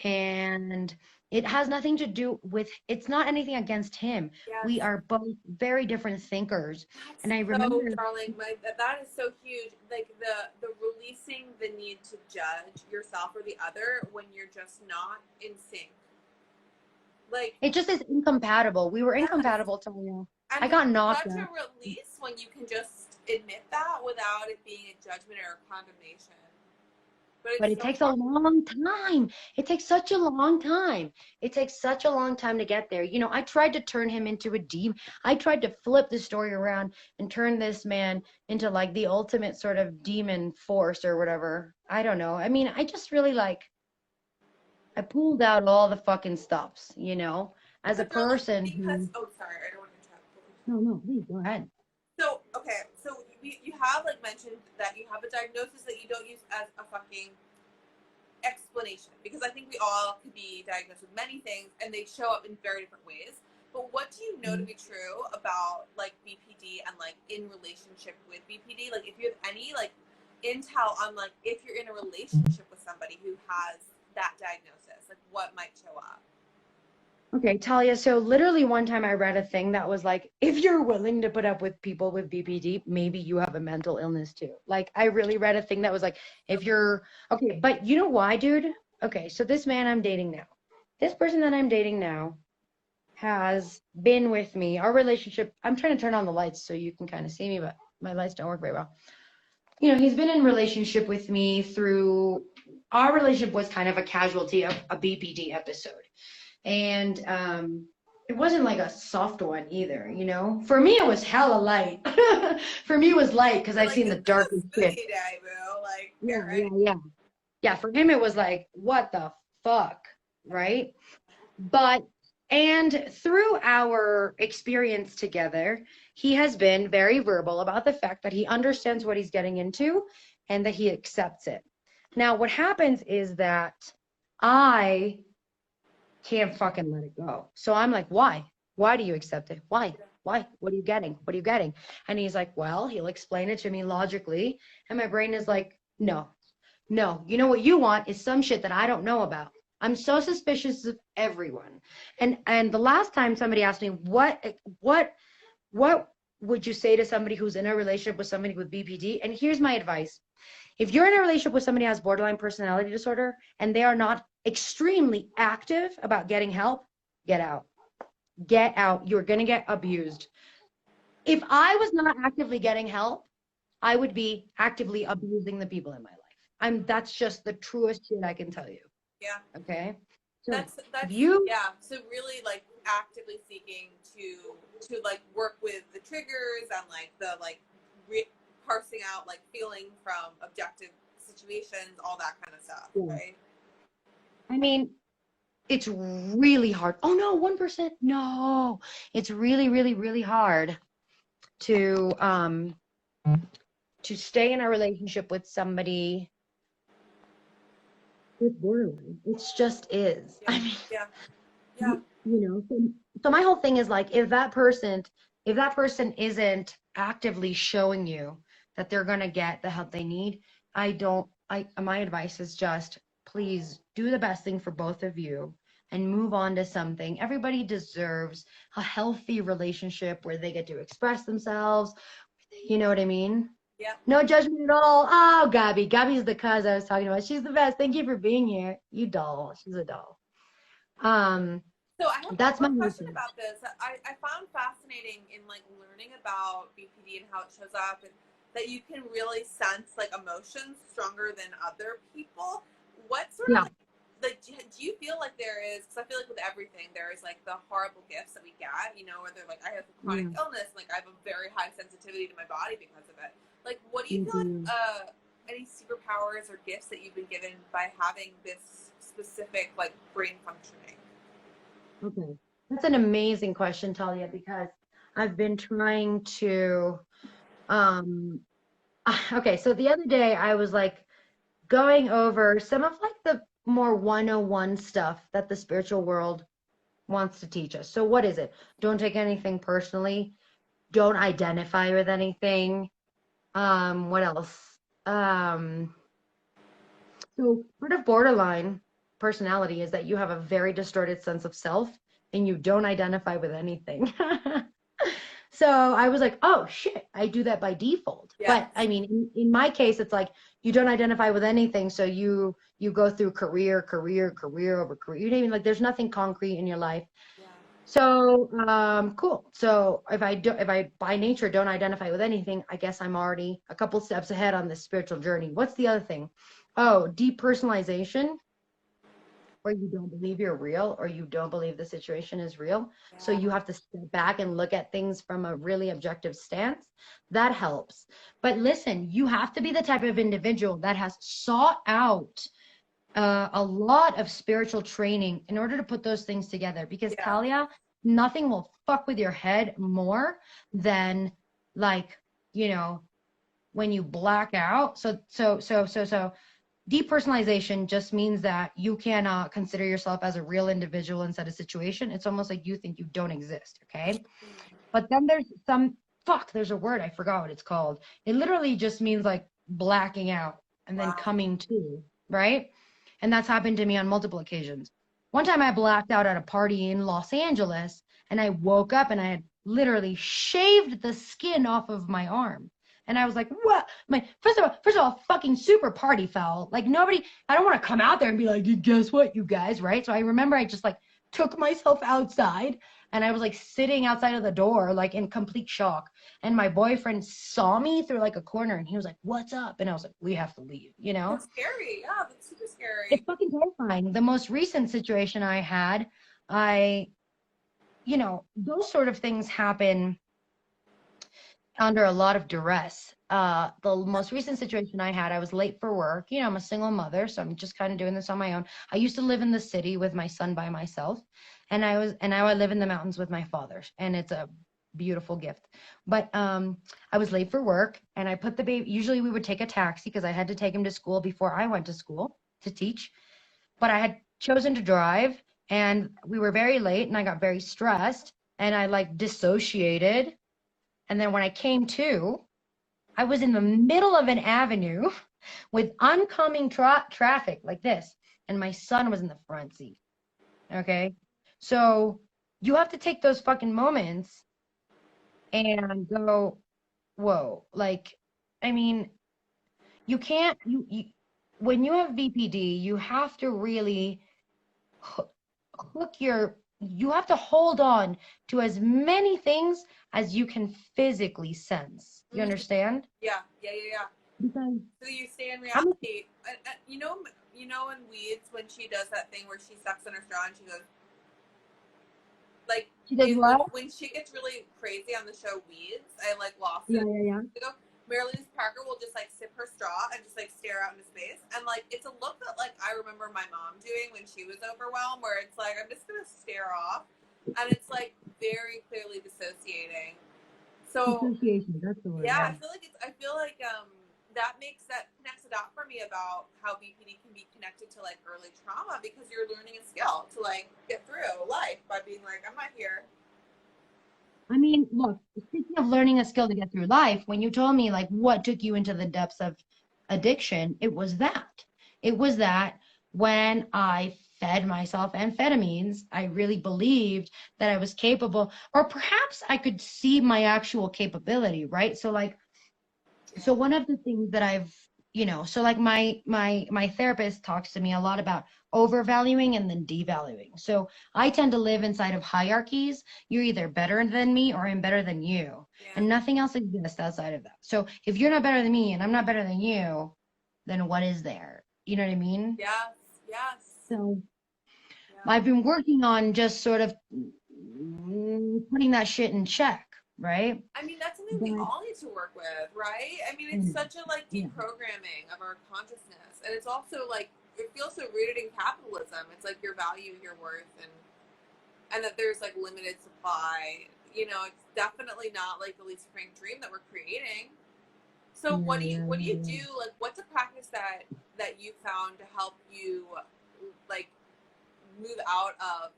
And it has nothing to do with, it's not anything against him. Yes. We are both very different thinkers. That's and I remember, so, darling, that is so huge. Like the releasing the need to judge yourself or the other when you're just not in sync. Like it just is incompatible. We were incompatible, Talia. I got knocked out. Such a release when you can just admit that without it being a judgment or a condemnation. But it takes a long time. It takes such a long time. It takes such a long time to get there. You know, I tried to turn him into a demon. I tried to flip the story around and turn this man into like the ultimate sort of demon force or whatever. I don't know. I mean, I just really I pulled out all the fucking stops, you know, as a person. Oh, sorry, I don't want to interrupt. No, please go ahead. So, okay, so you have like mentioned that you have a diagnosis that you don't use as a fucking explanation, because I think we all could be diagnosed with many things and they show up in very different ways. But what do you know to be true about like BPD and like in relationship with BPD? Like if you have any like intel on like if you're in a relationship with somebody who has that diagnosis, like what might show up? Okay, Talia, so literally one time I read a thing that was like, if you're willing to put up with people with BPD, maybe you have a mental illness too. Like, I really read a thing that was like, okay, but you know why, dude? Okay, so this man I'm dating now, this person that I'm dating now has been with me. Our relationship, I'm trying to turn on the lights so you can kind of see me, but my lights don't work very well. You know, he's been in relationship with me through, our relationship was kind of a casualty of a BPD episode. And it wasn't like a soft one either, you know. For me, it was hella light. For me, it was light because I've seen the darkest shit. Yeah. For him, it was like, what the fuck, right? And through our experience together, he has been very verbal about the fact that he understands what he's getting into and that he accepts it. Now, what happens is that I can't fucking let it go. So I'm like, why? Why do you accept it? Why? What are you getting? What are you getting? And he's like, well, he'll explain it to me logically. And my brain is like, no. You know what you want is some shit that I don't know about. I'm so suspicious of everyone. And the last time somebody asked me, what would you say to somebody who's in a relationship with somebody with BPD? And here's my advice. If you're in a relationship with somebody who has borderline personality disorder and they are not extremely active about getting help, get out. Get out. You're going to get abused. If I was not actively getting help, I would be actively abusing the people in my life. That's just the truest shit I can tell you. Yeah. Okay. So that's So really like actively seeking to like work with the triggers and like the like parsing out like feeling from objective situations, all that kind of stuff, right? I mean, it's really hard. Oh no, 1%. No, it's really, really, really hard to stay in a relationship with somebody with borderline. It just is. Yeah. I mean, yeah. You know, so my whole thing is like, if that person isn't actively showing you that they're gonna get the help they need, my advice is just please do the best thing for both of you and move on to something. Everybody deserves a healthy relationship where they get to express themselves. You know what I mean? Yeah. No judgment at all. Oh, Gabby. Gabby's the cuz I was talking about. She's the best. Thank you for being here. You doll. She's a doll. So I have That's my one question mission. about this. I found fascinating in like learning about BPD and how it shows up, and that you can really sense like emotions stronger than other people. What sort of like do you feel like there is, because I feel like with everything there is like the horrible gifts that we get, you know, where they're like, I have a chronic illness, like I have a very high sensitivity to my body because of it. Like, what do you feel like any superpowers or gifts that you've been given by having this specific like brain functioning? Okay. That's an amazing question, Talia, because I've been trying to okay, so the other day I was like going over some of like the more 101 stuff that the spiritual world wants to teach us. So what is it? Don't take anything personally. Don't identify with anything. What else? So part of borderline personality is that you have a very distorted sense of self and you don't identify with anything. So I was like, oh shit, I do that by default. Yes. But I mean, in my case, it's like you don't identify with anything. So you go through career over career. You know what I mean? Like there's nothing concrete in your life. Yeah. So cool. So if I by nature don't identify with anything, I guess I'm already a couple steps ahead on this spiritual journey. What's the other thing? Oh, depersonalization, where you don't believe you're real or you don't believe the situation is real. Yeah. So you have to step back and look at things from a really objective stance. That helps. But listen, you have to be the type of individual that has sought out a lot of spiritual training in order to put those things together. Because Talia, nothing will fuck with your head more than like, you know, when you black out. So depersonalization just means that you cannot consider yourself as a real individual inside a situation. It's almost like you think you don't exist, okay? But then there's there's a word, I forgot what it's called. It literally just means like blacking out and then coming to, right? And that's happened to me on multiple occasions. One time I blacked out at a party in Los Angeles and I woke up and I had literally shaved the skin off of my arm. And I was like, what? First of all, fucking super party foul. Like nobody, I don't want to come out there and be like, guess what, you guys, right? So I remember I just like took myself outside and I was like sitting outside of the door, like in complete shock. And my boyfriend saw me through like a corner and he was like, what's up? And I was like, we have to leave, you know? That's scary. Yeah, that's super scary. It's fucking terrifying. The most recent situation I had, those sort of things happen under a lot of duress. The most recent situation I had, I was late for work. You know, I'm a single mother, so I'm just kind of doing this on my own. I used to live in the city with my son by myself, and now I live in the mountains with my father, and it's a beautiful gift. But I was late for work, and I put the baby. Usually we would take a taxi because I had to take him to school before I went to school to teach. But I had chosen to drive, and we were very late, and I got very stressed, and I like dissociated. And then when I came to, I was in the middle of an avenue with oncoming traffic like this, and my son was in the front seat. Okay? So you have to take those fucking moments and go, whoa. Like, I mean, you can't, when you have VPD, you have to really you have to hold on to as many things as you can physically sense. You understand? Yeah. Because so you stay in reality. You know in Weeds when she does that thing where she sucks on her straw and she goes, like, she does what? When she gets really crazy on the show Weeds, I like lost it. Yeah. Mary-Louise Parker will just like sip her straw and just like stare out into space, and like it's a look that like I remember my mom doing when she was overwhelmed, where it's like I'm just gonna stare off, and it's like very clearly dissociating. So dissociation, that's the word. Yeah, I feel like that connects a dot for me about how BPD can be connected to like early trauma, because you're learning a skill to like get through life by being like, I'm not here. I mean, look, speaking of learning a skill to get through life, when you told me like what took you into the depths of addiction, it was that. It was that when I fed myself amphetamines, I really believed that I was capable, or perhaps I could see my actual capability, right? So like So one of the things that I've, so like my therapist talks to me a lot about overvaluing and then devaluing. So I tend to live inside of hierarchies. You're either better than me or I'm better than you. And nothing else exists outside of that. So if you're not better than me and I'm not better than you, then what is there? You know what I mean? Yes, yes. So I've been working on just sort of putting that shit in check, right? I mean, that's something we all need to work with, right? I mean, it's such a like deprogramming of our consciousness, and it's also like it feels so rooted in capitalism. It's like your value, your worth, and that there's like limited supply. You know, it's definitely not like the Lisa Frank dream that we're creating. So what do you do? Like, what's a practice that you found to help you like move out of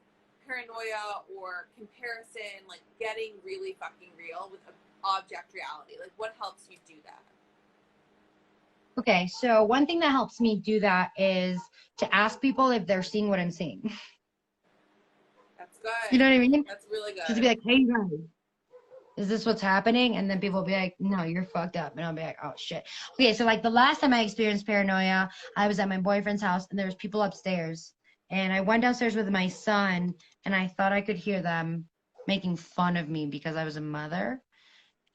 paranoia or comparison, like getting really fucking real with object reality? Like, what helps you do that? Okay, so one thing that helps me do that is to ask people if they're seeing what I'm seeing. That's good. You know what I mean? That's really good. Just to be like, hey guys, is this what's happening? And then people will be like, no, you're fucked up. And I'll be like, oh shit. Okay, so like the last time I experienced paranoia, I was at my boyfriend's house and there was people upstairs. And I went downstairs with my son and I thought I could hear them making fun of me because I was a mother.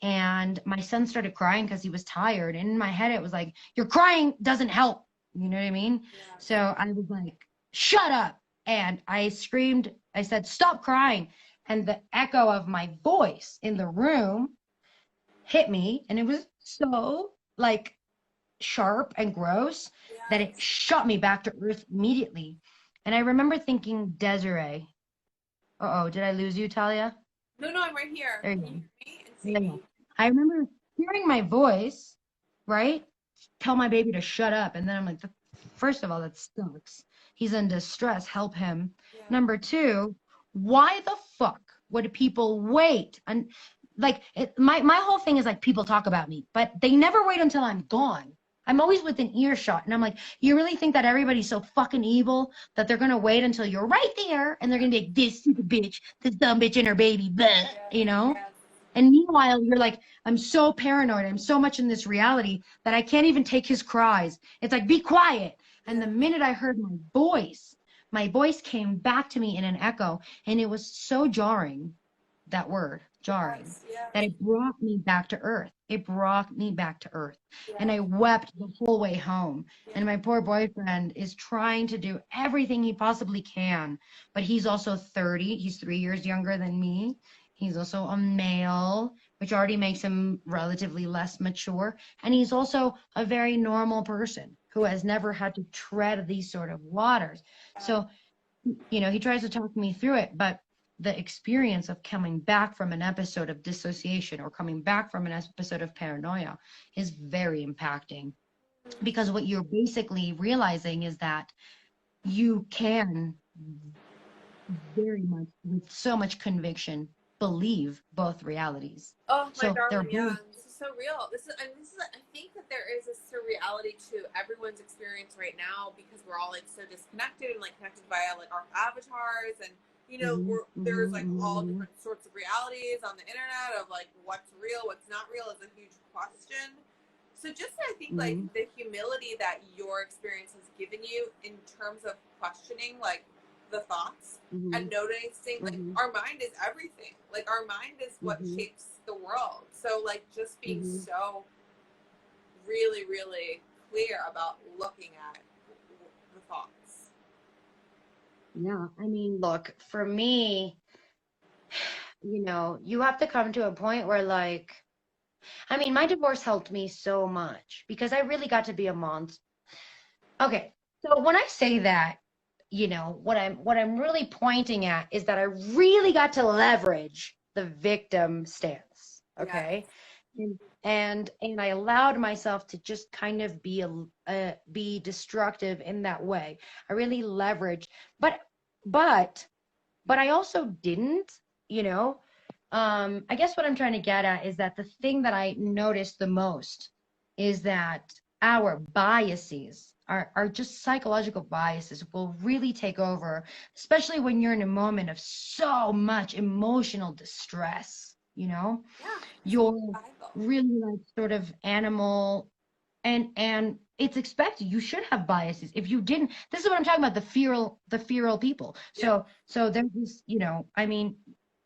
And my son started crying because he was tired. And in my head, it was like, your crying doesn't help. You know what I mean? Yeah. So I was like, shut up. And I screamed, I said, stop crying. And the echo of my voice in the room hit me. And it was so like sharp and gross that it shot me back to earth immediately. And I remember thinking, Desiree, uh-oh, did I lose you, Talia? No, I'm right here. There you Can go. you hear me and see me? I remember hearing my voice, right? Tell my baby to shut up. And then I'm like, first of all, that sucks. He's in distress. Help him. Yeah. Number two, why the fuck would people wait? And like, my whole thing is like, people talk about me, but they never wait until I'm gone. I'm always within earshot. And I'm like, you really think that everybody's so fucking evil that they're going to wait until you're right there and they're going to be like, this stupid bitch, this dumb bitch and her baby, blah, you know? Yes. And meanwhile, you're like, I'm so paranoid. I'm so much in this reality that I can't even take his cries. It's like, be quiet. And the minute I heard my voice came back to me in an echo. And it was so jarring, that word, jarring, that it brought me back to earth. It brought me back to earth. And I wept the whole way home. And my poor boyfriend is trying to do everything he possibly can. But he's also 30. He's 3 years younger than me. He's also a male, which already makes him relatively less mature. And he's also a very normal person who has never had to tread these sort of waters. So, he tries to talk me through it, but the experience of coming back from an episode of dissociation or coming back from an episode of paranoia is very impacting. Because what you're basically realizing is that you can very much, with so much conviction, believe both realities. Oh my So darling, this is so real. I think that there is a surreality to everyone's experience right now because we're all like so disconnected and like connected via like our avatars, and there's like all different sorts of realities on the internet of like what's real, what's not real is a huge question. So just I think like the humility that your experience has given you in terms of questioning like the thoughts and noticing like our mind is everything. Like our mind is what shapes the world. So like just being so really, really clear about looking at the thoughts. Yeah, I mean, look, for me, you have to come to a point where like, I mean, my divorce helped me so much because I really got to be a monster. Okay, so when I say that, what I'm really pointing at is that I really got to leverage the victim stance. Okay. Yes. And I allowed myself to just kind of be destructive in that way. I really leveraged, but I also didn't, I guess what I'm trying to get at is that the thing that I noticed the most is that our biases are just psychological biases will really take over, especially when you're in a moment of so much emotional distress. you know? Yeah. You're Survival. really like sort of animal, and it's expected. You should have biases. If you didn't, this is what I'm talking about, the feral people. Yeah. So there's this, you know, I mean,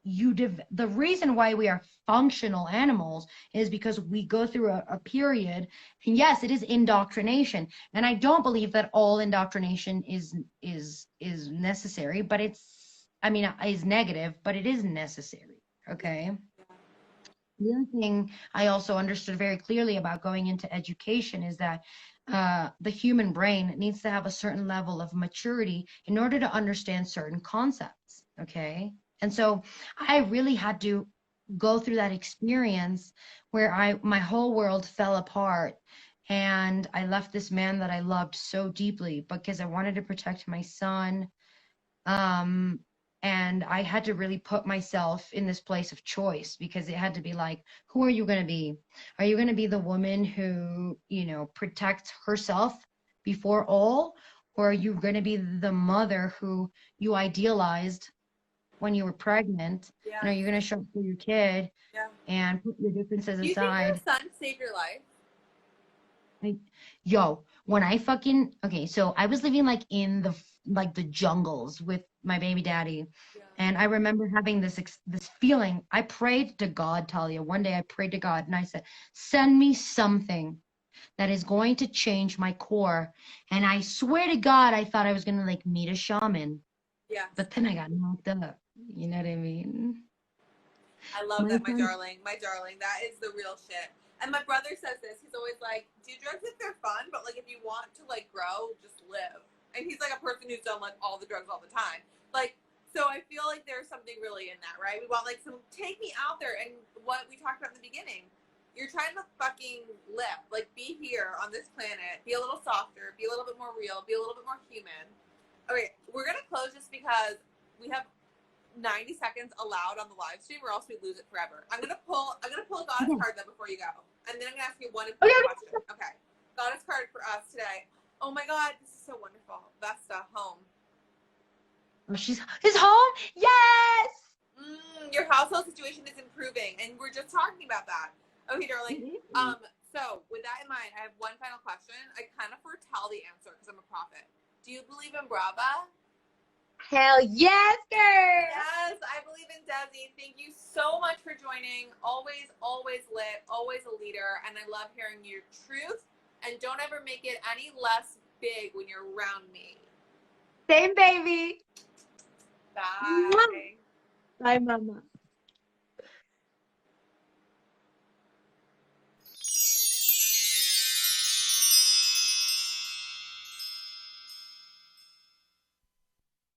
the reason why we are functional animals is because we go through a period, and yes, it is indoctrination, and I don't believe that all indoctrination is necessary, but it's, I mean, is negative, but it is necessary. Okay. The other thing I also understood very clearly about going into education is that the human brain needs to have a certain level of maturity in order to understand certain concepts. Okay. And so I really had to go through that experience where my whole world fell apart, and I left this man that I loved so deeply because I wanted to protect my son. Um, and I had to really put myself in this place of choice, because it had to be like, who are you going to be? Are you going to be the woman who, you know, protects herself before all? Or are you going to be the mother who you idealized when you were pregnant? Yeah. And are you going to show up for your kid Yeah. and put your differences Do you think your aside? son saved your life? Yo, when I fucking, okay, so I was living like in the jungles with my baby daddy. Yeah. And I remember having this feeling. I prayed to God, Talia. One day I prayed to God and I said, send me something that is going to change my core. And I swear to God, I thought I was gonna like meet a shaman. Yeah. But then I got knocked up. You know what I mean? I love that, my darling. My darling. That is the real shit. And my brother says this. He's always like, do drugs if they're fun, but like if you want to like grow, just live. And he's like a person who's done like all the drugs all the time. Like, so I feel like there's something really in that, right? We want like some, take me out there. And what we talked about in the beginning, you're trying to fucking live. Like, be here on this planet. Be a little softer. Be a little bit more real. Be a little bit more human. Okay, we're going to close just because we have 90 seconds allowed on the live stream, or else we lose it forever. I'm gonna pull a goddess card though before you go, and then I'm gonna ask you one important question. Okay, goddess card for us today. Oh my god, this is so wonderful. Vesta, home. Oh, his home? Yes! Your household situation is improving, and we're just talking about that. Okay, darling. So with that in mind, I have one final question. I kind of foretell the answer because I'm a prophet. Do you believe in Brava? Hell yes, girl! Yes, I believe in Desi. Thank you so much for joining. Always, always lit, always a leader. And I love hearing your truth. And don't ever make it any less big when you're around me. Same, baby. Bye. Bye, mama.